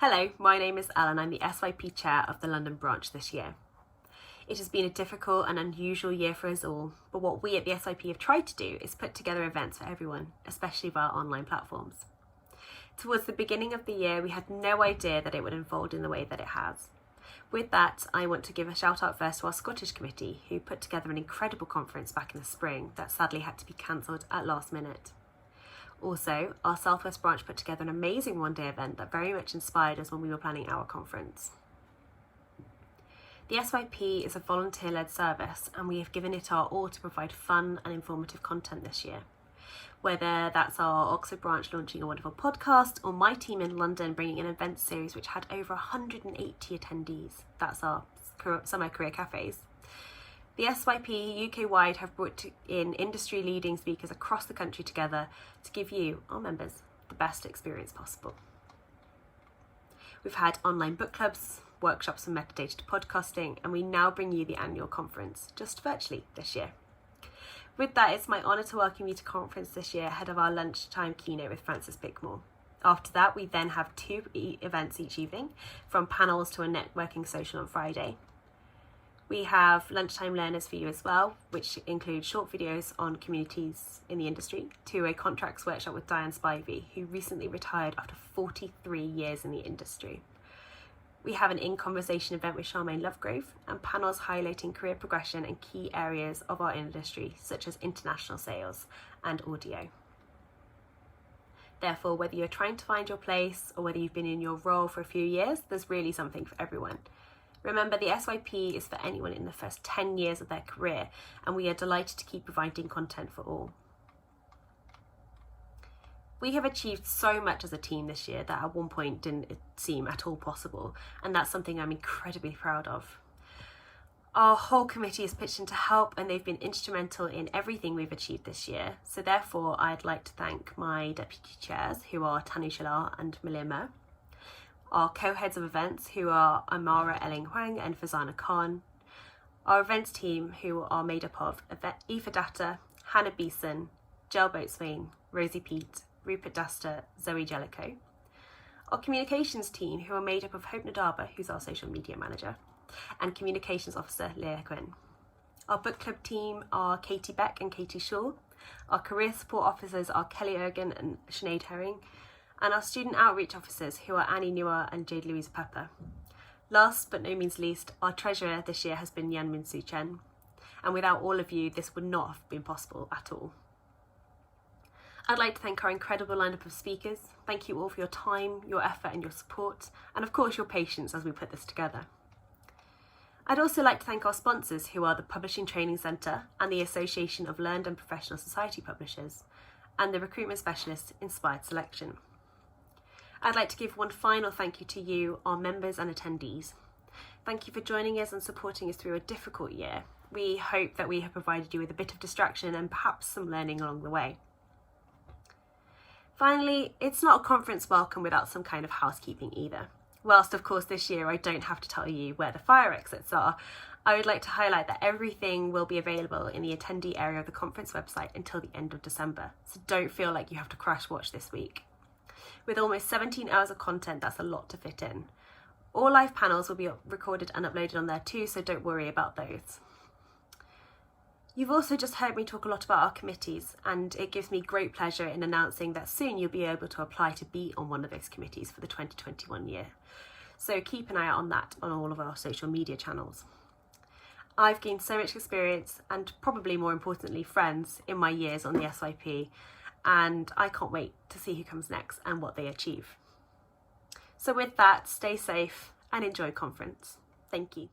Hello, my name is Elle and I'm the SYP Chair of the London branch this year. It has been a difficult and unusual year for us all, but what we at the SYP have tried to do is put together events for everyone, especially via online platforms. Towards the beginning of the year, we had no idea that it would unfold in the way that it has. With that, I want to give a shout out first to our Scottish committee, who put together an incredible conference back in the spring that sadly had to be cancelled at last minute. Also, our South West branch put together an amazing one-day event that very much inspired us when we were planning our conference. The SYP is a volunteer-led service and we have given it our all to provide fun and informative content this year. Whether that's our Oxford branch launching a wonderful podcast or my team in London bringing an event series which had over 180 attendees. That's our summer career cafes. The SYP UK-wide have brought in industry-leading speakers across the country together to give you, our members, the best experience possible. We've had online book clubs, workshops from metadata to podcasting, and we now bring you the annual conference, just virtually this year. With that, it's my honour to welcome you to conference this year ahead of our lunchtime keynote with Francis Bickmore. After that, we then have two events each evening, from panels to a networking social on Friday. We have lunchtime learners for you as well, which include short videos on communities in the industry, to a contracts workshop with Diane Spivey, who recently retired after 43 years in the industry. We have an in-conversation event with Charmaine Lovegrove and panels highlighting career progression and key areas of our industry, such as international sales and audio. Therefore, whether you're trying to find your place or whether you've been in your role for a few years, there's really something for everyone. Remember, the SYP is for anyone in the first 10 years of their career, and we are delighted to keep providing content for all. We have achieved so much as a team this year that at one point didn't seem at all possible, and that's something I'm incredibly proud of. Our whole committee is pitched in to help, and they've been instrumental in everything we've achieved this year. So therefore, I'd like to thank my deputy chairs, who are Tanu Shalar and Malima, our co-heads of events, who are Amara Elling Huang and Fazana Khan, our events team, who are made up of Aoife Datta, Hannah Beeson, Jill Boatswain, Rosie Pete, Rupert Duster, Zoe Jellicoe, our communications team, who are made up of Hope Nadaba, who's our social media manager, and communications officer Leah Quinn. Our book club team are Katie Beck and Katie Shaw, our career support officers are Kelly Ergen and Sinead Herring, and our student outreach officers, who are Annie Nua and Jade Louise Pepper. Last but no means least, our treasurer this year has been Yan Min Soo Chen, and without all of you, this would not have been possible at all. I'd like to thank our incredible lineup of speakers. Thank you all for your time, your effort and your support, and of course your patience as we put this together. I'd also like to thank our sponsors, who are the Publishing Training Centre and the Association of Learned and Professional Society Publishers, and the recruitment specialist Inspired Selection. I'd like to give one final thank you to you, our members and attendees. Thank you for joining us and supporting us through a difficult year. We hope that we have provided you with a bit of distraction and perhaps some learning along the way. Finally, it's not a conference welcome without some kind of housekeeping either. Whilst of course this year I don't have to tell you where the fire exits are, I would like to highlight that everything will be available in the attendee area of the conference website until the end of December, so don't feel like you have to crash watch this week. With almost 17 hours of content, that's a lot to fit in. All live panels will be recorded and uploaded on there too, so don't worry about those. You've also just heard me talk a lot about our committees, and it gives me great pleasure in announcing that soon you'll be able to apply to be on one of those committees for the 2021 year. So keep an eye out on that on all of our social media channels. I've gained so much experience and probably more importantly friends in my years on the SYP, and I can't wait to see who comes next and what they achieve. So with that, stay safe and enjoy conference. Thank you.